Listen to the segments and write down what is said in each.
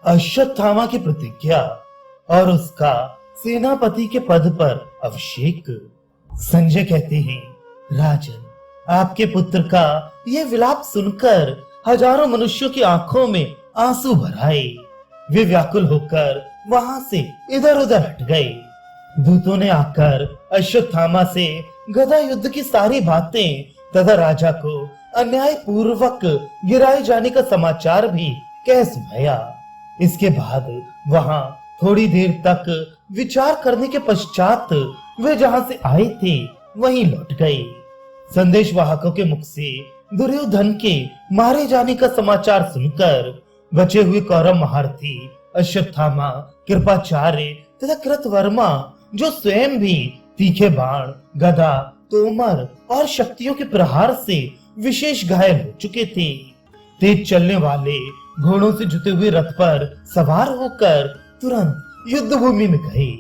अश्वत्थामा की प्रतिज्ञा और उसका सेनापति के पद पर अभिषेक। संजय कहते हैं, राजन, आपके पुत्र का यह विलाप सुनकर हजारों मनुष्यों की आंखों में आंसू भर आए। वे व्याकुल होकर वहां से इधर उधर हट गए। दूतों ने आकर अश्वत्थामा से गदा युद्ध की सारी बातें तथा राजा को अन्याय पूर्वक गिराए जाने का समाचार भी कह सुनाया। इसके बाद वहां थोड़ी देर तक विचार करने के पश्चात वे जहां से आए थे वहीं लौट गए। संदेश वाहकों के मुख से दुर्योधन के मारे जाने का समाचार सुनकर बचे हुए कौरव महारथी अश्वत्थामा, कृपाचार्य तथा कृतवर्मा, जो स्वयं भी तीखे बाण, गदा, तोमर और शक्तियों के प्रहार से विशेष घायल हो चुके थे, तेज चलने वाले घोड़ों से जुते हुए रथ पर सवार होकर तुरंत युद्ध भूमि में गए।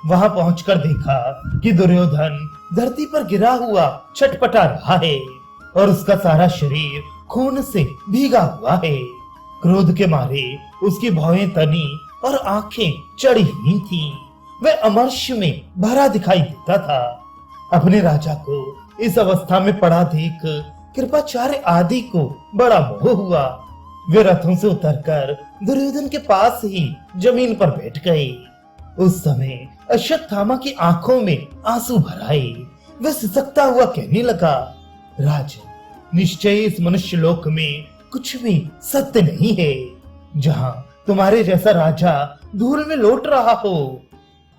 वहां पहुंचकर देखा कि दुर्योधन धरती पर गिरा हुआ छटपटा रहा है और उसका सारा शरीर खून से भीगा हुआ है। क्रोध के मारे उसकी भौहें तनी और आंखें चढ़ी हुई थी। वह अमर्ष में भरा दिखाई देता था। अपने राजा को इस अवस्था में पड़ा देख कृपाचार्य आदि को बड़ा मोह हुआ। वे रथों से उतरकर दुर्योधन के पास ही जमीन पर बैठ गए। उस समय अश्वत्थामा की आंखों में आंसू भर आए। वह सिसकता हुआ कहने लगा, राजन, निश्चय इस मनुष्य लोक में कुछ भी सत्य नहीं है जहां तुम्हारे जैसा राजा धूल में लौट रहा हो।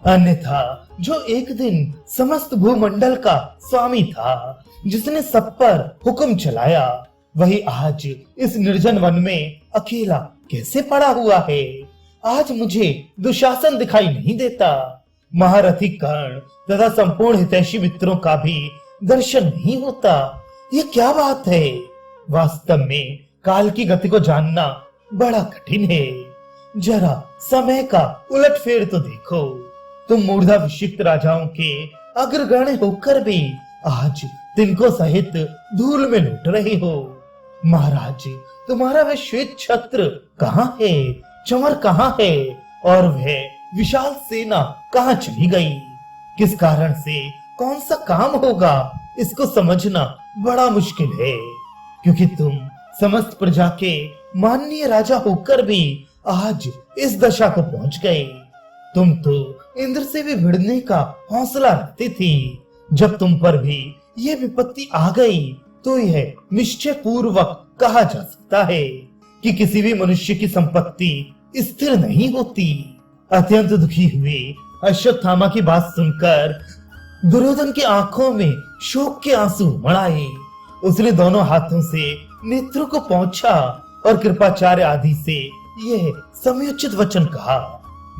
अन्यथा जो एक दिन समस्त भूमंडल का स्वामी था, जिसने सब पर हुक्म चलाया, वही आज इस निर्जन वन में अकेला कैसे पड़ा हुआ है। आज मुझे दुशासन दिखाई नहीं देता। महारथी कर्ण तथा संपूर्ण हितैषी मित्रों का भी दर्शन नहीं होता। ये क्या बात है? वास्तव में काल की गति को जानना बड़ा कठिन है। जरा समय का उलटफेर तो देखो। तुम मूर्धाभिषिक्त राजाओं के अग्रगण्य होकर भी आज तिनको सहित धूल में लुट रहे हो। महाराज, तुम्हारा वह श्वेत छत्र कहाँ है? चमर कहाँ है? और वह विशाल सेना कहाँ चली गई? किस कारण से कौन सा काम होगा, इसको समझना बड़ा मुश्किल है, क्योंकि तुम समस्त प्रजा के माननीय राजा होकर भी आज इस दशा को पहुंच गए। तुम तो इंद्र से भी भिड़ने का हौसला रखती थी। जब तुम पर भी ये विपत्ति आ गई तो यह निश्चय पूर्वक कहा जा सकता है कि किसी भी मनुष्य की संपत्ति स्थिर नहीं होती। अत्यंत दुखी हुए अश्वत्थामा की बात सुनकर दुर्योधन की आंखों में शोक के आंसू उमड़ आए। उसने दोनों हाथों से नेत्रों को पोंछा और कृपाचार्य आदि से यह समयोचित वचन कहा,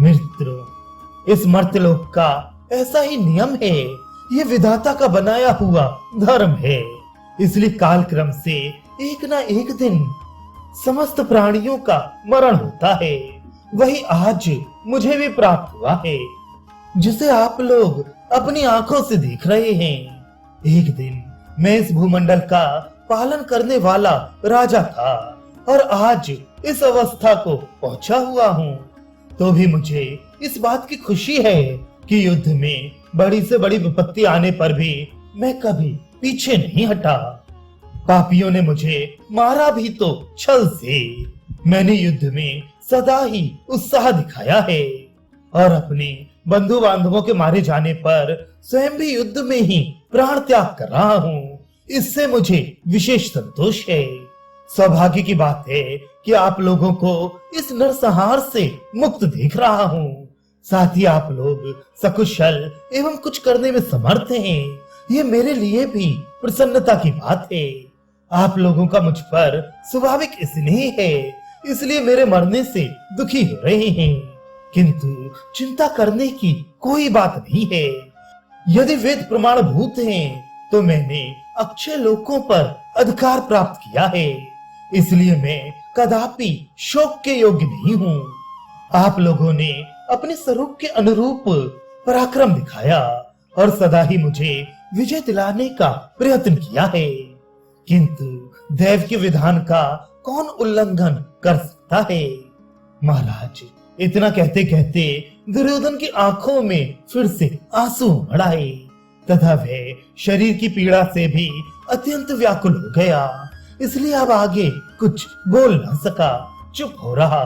मित्रों, इस मर्त्यलोक का ऐसा ही नियम है। ये विधाता का बनाया हुआ धर्म है। इसलिए काल क्रम से एक ना एक दिन समस्त प्राणियों का मरण होता है। वही आज मुझे भी प्राप्त हुआ है, जिसे आप लोग अपनी आंखों से देख रहे हैं। एक दिन मैं इस भूमंडल का पालन करने वाला राजा था और आज इस अवस्था को पहुंचा हुआ हूँ। तो भी मुझे इस बात की खुशी है कि युद्ध में बड़ी से बड़ी विपत्ति आने पर भी मैं कभी पीछे नहीं हटा। पापियों ने मुझे मारा भी तो छल से। मैंने युद्ध में सदा ही उत्साह दिखाया है और अपने बंधु बांधवों के मारे जाने पर स्वयं भी युद्ध में ही प्राण त्याग कर रहा हूँ। इससे मुझे विशेष संतोष है। सौभाग्य की बात है कि आप लोगों को इस नरसंहार से मुक्त देख रहा हूँ। साथ ही आप लोग सकुशल एवं कुछ करने में समर्थ हैं। ये मेरे लिए भी प्रसन्नता की बात है। आप लोगों का मुझ पर स्वाभाविक स्नेह है, इसलिए मेरे मरने से दुखी हो रहे हैं। किंतु चिंता करने की कोई बात नहीं है। यदि वेद प्रमाणभूत हैं, तो मैंने अक्षय लोकों पर अधिकार प्राप्त किया है। इसलिए मैं कदापि शोक के योग्य नहीं हूँ। आप लोगों ने अपने स्वरूप के अनुरूप पराक्रम दिखाया और सदा ही मुझे विजय दिलाने का प्रयत्न किया है। किंतु दैव के विधान का कौन उल्लंघन कर सकता है? महाराज, इतना कहते कहते दुर्योधन की आंखों में फिर से आंसू उमड़ आए तथा वह शरीर की पीड़ा से भी अत्यंत व्याकुल हो गया, इसलिए अब आगे कुछ बोल न सका, चुप हो रहा।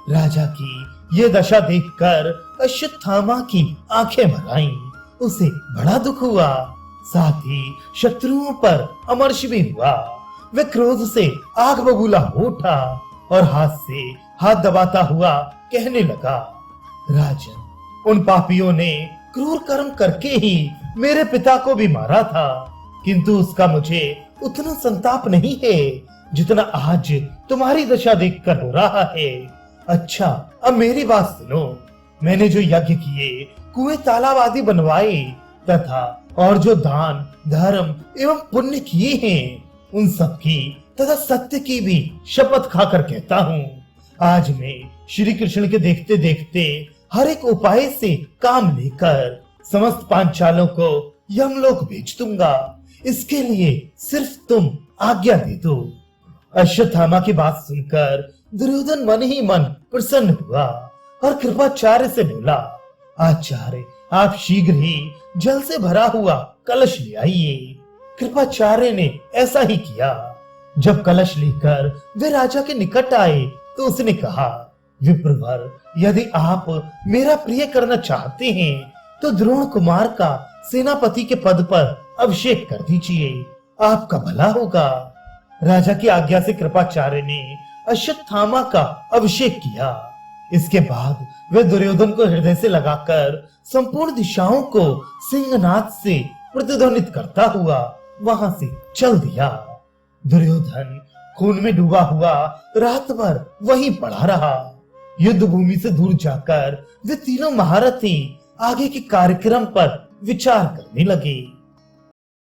राजा की ये दशा देखकर अश्वत्थामा की आंखें भर आईं। उसे बड़ा दुख हुआ, साथ ही शत्रुओं पर अमर्ष भी हुआ। वह क्रोध से आग बबूला हो उठा और हाथ से हाथ दबाता हुआ कहने लगा, राजन, उन पापियों ने क्रूर कर्म करके ही मेरे पिता को भी मारा था, किंतु उसका मुझे उतना संताप नहीं है जितना आज तुम्हारी दशा देखकर हो रहा है। अच्छा, अब मेरी बात सुनो। मैंने जो यज्ञ किए, कुएं तालाब आदि बनवाए तथा और जो दान धर्म एवं पुण्य किए हैं, उन सब की तथा सत्य की भी शपथ खाकर कहता हूँ, आज मैं श्री कृष्ण के देखते देखते हर एक उपाय से काम लेकर समस्त पांचालों को यमलोक भेज दूंगा। इसके लिए सिर्फ तुम आज्ञा दे दो। अश्वत्थामा की बात सुनकर दुर्योधन मन ही मन प्रसन्न हुआ और कृपाचार्य से बोला, आचार्य, आप शीघ्र ही जल से भरा हुआ कलश ले आइए। कृपाचार्य ने ऐसा ही किया। जब कलश लेकर वे राजा के निकट आए तो उसने कहा, विप्रवर, यदि आप मेरा प्रिय करना चाहते हैं तो द्रोण कुमार का सेनापति के पद पर अभिषेक कर दीजिए, आपका भला होगा। राजा की आज्ञा से कृपाचार्य ने अश्वत्थामा का अभिषेक किया। इसके बाद वे दुर्योधन को हृदय से लगाकर संपूर्ण दिशाओं को सिंहनाद से प्रतिध्वनित करता हुआ वहां से चल दिया। दुर्योधन खून में डूबा हुआ रात भर वहीं पड़ा रहा। युद्ध भूमि से दूर जाकर वे तीनों महारथी आगे के कार्यक्रम पर विचार करने लगे।